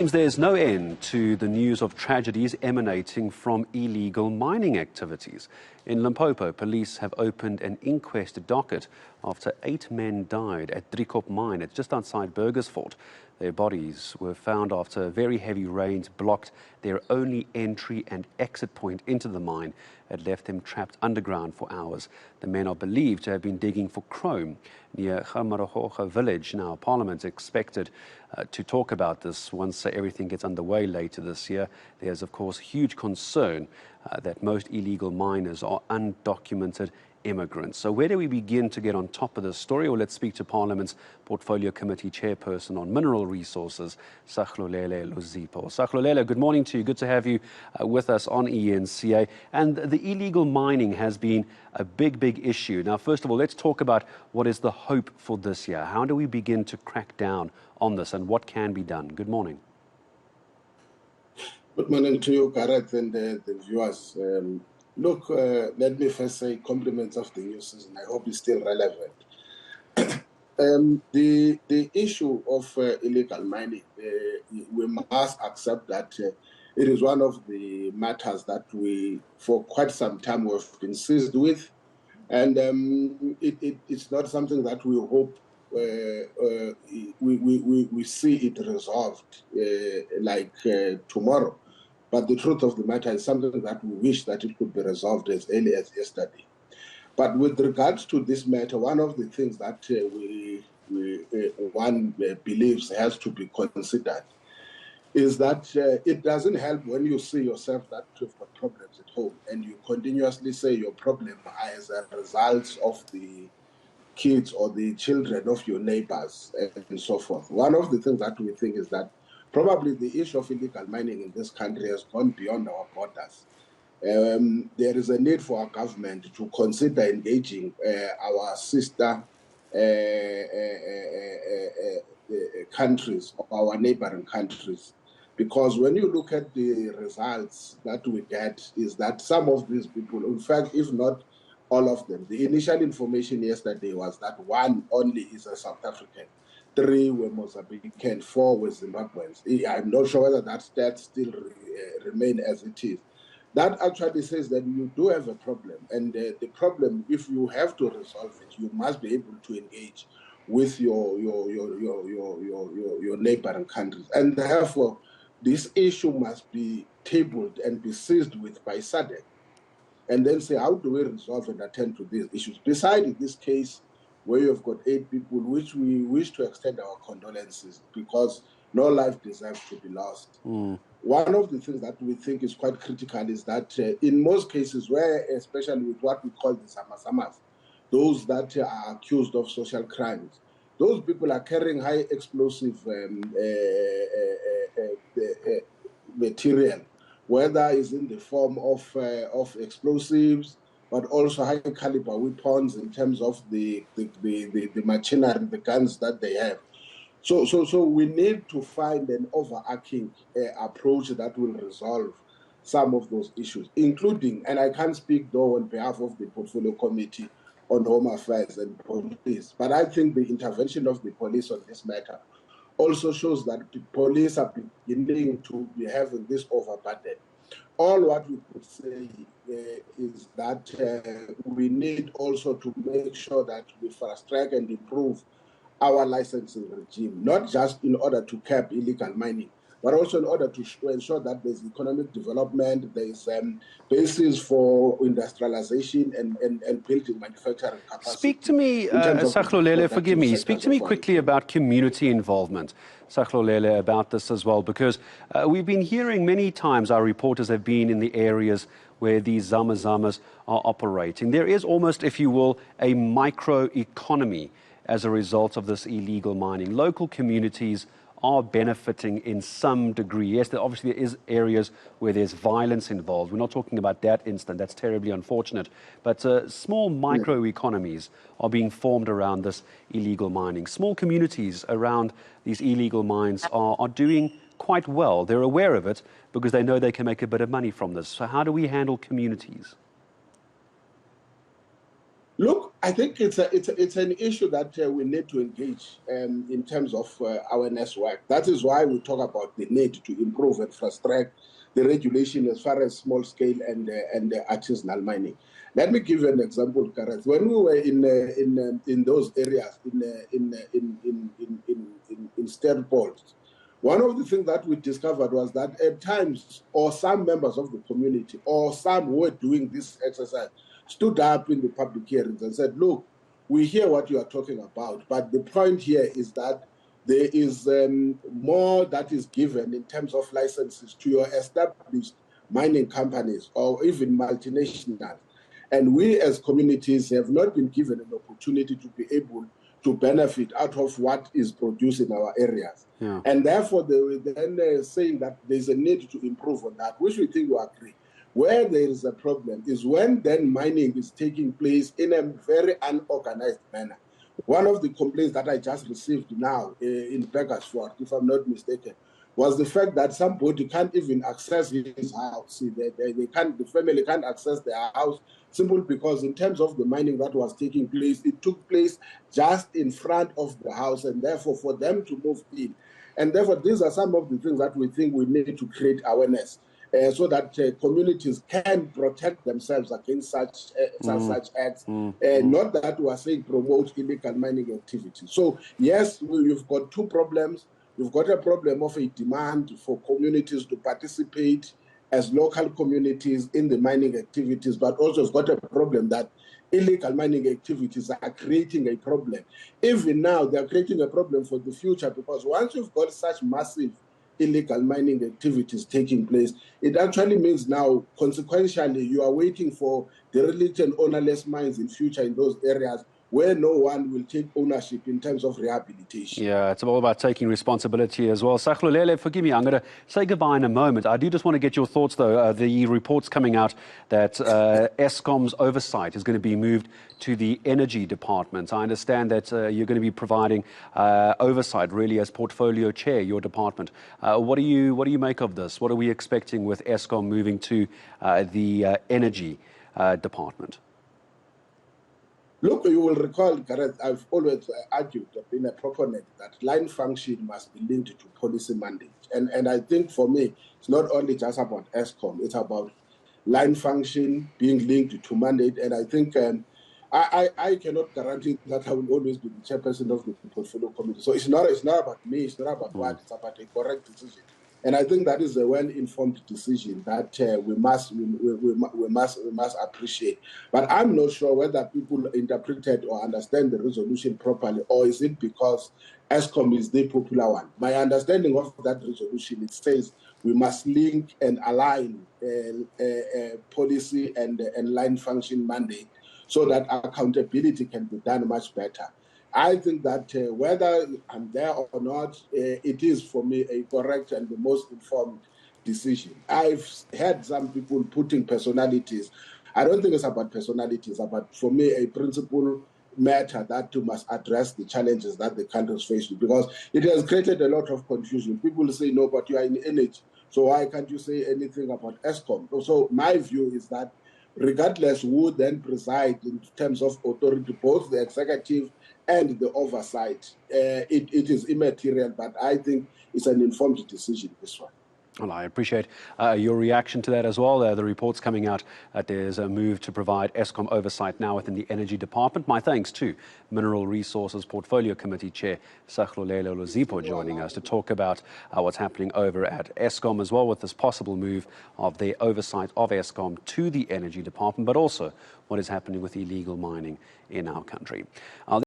There's no end to the news of tragedies emanating from illegal mining activities. In Limpopo, police have opened an inquest docket after 8 men died at Driekop mine. It's just outside Burgersfort. Their bodies were found after very heavy rains blocked their only entry and exit point into the mine and left them trapped underground for hours. The men are believed to have been digging for chrome near Gamarogoga village. Now, Parliament is expected to talk about this once everything gets underway later this year. There's, of course, huge concern that most illegal miners are undocumented immigrants. So where do we begin to get on top of this story? Well, let's speak to Parliament's Portfolio Committee Chairperson on Mineral Resources, Sahlulele Luzipho. Sahlulele, good morning to you. Good to have you with us on eNCA. And the illegal mining has been a big issue. Now, first of all, let's talk about what is the hope for this year. How do we begin to crack down on this and what can be done? Good morning. Good morning to you, Gareth, and the viewers. Look, let me first say compliments of the new season. I hope it's still relevant. The issue of illegal mining, we must accept that it is one of the matters that we, for quite some time, have been seized with. And it's not something that we hope we see it resolved tomorrow. But the truth of the matter is something that we wish that it could be resolved as early as yesterday. But with regards to this matter, one of the things that one believes has to be considered is that it doesn't help when you see yourself that you've got problems at home and you continuously say your problem is a result of the kids or the children of your neighbors and so forth. One of the things that we think is that probably the issue of illegal mining in this country has gone beyond our borders. There is a need for our government to consider engaging our sister countries, our neighboring countries. Because when you look at the results that we get, is that some of these people, in fact, if not all of them, the initial information yesterday was that one only is a South African. 3 were Mozambican, 4 were Zimbabweans. I'm not sure whether that stat still remain as it is. That actually says that you do have a problem. And the problem, if you have to resolve it, you must be able to engage with your neighboring countries. And therefore, this issue must be tabled and be seized with by SADC. And then say, how do we resolve and attend to these issues? Besides this case, where you've got 8 people, which we wish to extend our condolences because no life deserves to be lost. One of the things that we think is quite critical is that in most cases where, especially with what we call the zamas, those that are accused of social crimes, those people are carrying high explosive material, whether it's in the form of explosives, but also high caliber weapons in terms of the machinery, the guns that they have. So we need to find an overarching approach that will resolve some of those issues, including, and I can't speak though on behalf of the Portfolio Committee on Home Affairs and Police, but I think the intervention of the police on this matter also shows that the police are beginning to be having this overburden. All what we could say is that we need also to make sure that we fast-track and improve our licensing regime, not just in order to cap illegal mining, but also in order to ensure that there's economic development, there's basis for industrialization and building manufacturing capacity. Speak to me, Sahlulele, forgive me, speak to me quickly about community involvement, Sahlulele, about this as well, because we've been hearing many times, our reporters have been in the areas where these zamas are operating. There is almost, if you will, a micro-economy as a result of this illegal mining. Local communities are benefiting in some degree. Yes, obviously there is areas where there's violence involved. We're not talking about that instant. That's terribly unfortunate. But small microeconomies are being formed around this illegal mining. Small communities around these illegal mines are doing quite well. They're aware of it because they know they can make a bit of money from this. So how do we handle communities? Look, I think it's an issue that we need to engage in terms of awareness work. That is why we talk about the need to improve and fast track the regulation as far as small scale and artisanal mining. Let me give you an example, Gareth. When we were in those areas in Sterport, one of the things that we discovered was that at times, or some members of the community, or some who were doing this exercise, stood up in the public hearings and said, look, we hear what you are talking about, but the point here is that there is more that is given in terms of licenses to your established mining companies or even multinationals. And we as communities have not been given an opportunity to be able to benefit out of what is produced in our areas. Yeah. And therefore, they were then saying that there's a need to improve on that, which we think we agree. Where there is a problem is when then mining is taking place in a very unorganized manner. One of the complaints that I just received now in Burgersfort, if I'm not mistaken, was the fact that somebody can't even access his house. The family can't access their house simply because in terms of the mining that was taking place, it took place just in front of the house, and therefore for them to move in. And therefore, these are some of the things that we think we need to create awareness so that communities can protect themselves against such acts. Not that we are saying promote illegal mining activity. So yes, we've got two problems. We've got a problem of a demand for communities to participate as local communities in the mining activities, but also we've got a problem that illegal mining activities are creating a problem. Even now, they're creating a problem for the future, because once you've got such massive illegal mining activities taking place, it actually means now, consequentially, you are waiting for derelict and ownerless mines in future in those areas where no one will take ownership in terms of rehabilitation. Yeah, it's all about taking responsibility as well. Sahlulele, forgive me, I'm going to say goodbye in a moment. I do just want to get your thoughts, though. The report's coming out that Eskom's oversight is going to be moved to the Energy Department. I understand that you're going to be providing oversight, really, as Portfolio Chair, your department. What do you make of this? What are we expecting with Eskom moving to the Energy Department? Look, you will recall, Gareth, I've always argued, I've been a proponent that line function must be linked to policy mandate. And I think for me, it's not only just about Eskom, it's about line function being linked to mandate. And I think I cannot guarantee that I will always be the chairperson of the Portfolio Committee. So it's not about me, it's not about what, it's about a correct decision. And I think that is a well-informed decision that we must appreciate. But I'm not sure whether people interpreted or understand the resolution properly, or is it because Eskom is the popular one? My understanding of that resolution, it says we must link and align policy and line function mandate so that accountability can be done much better. I think that whether I'm there or not, it is for me a correct and the most informed decision. I've had some people putting personalities. I don't think it's about personalities, but for me, a principle matter that you must address the challenges that the country is facing, because it has created a lot of confusion. People say, no, but you are in energy, so why can't you say anything about Eskom? So my view is that regardless who then preside in terms of authority, both the executive and the oversight, it is immaterial, but I think it's an informed decision, this one. Well, I appreciate your reaction to that as well. The report's coming out that there's a move to provide Eskom oversight now within the Energy Department. My thanks to Mineral Resources Portfolio Committee Chair Sahlulele Luzipho joining us to talk about what's happening over at Eskom as well, with this possible move of the oversight of Eskom to the Energy Department, but also what is happening with illegal mining in our country.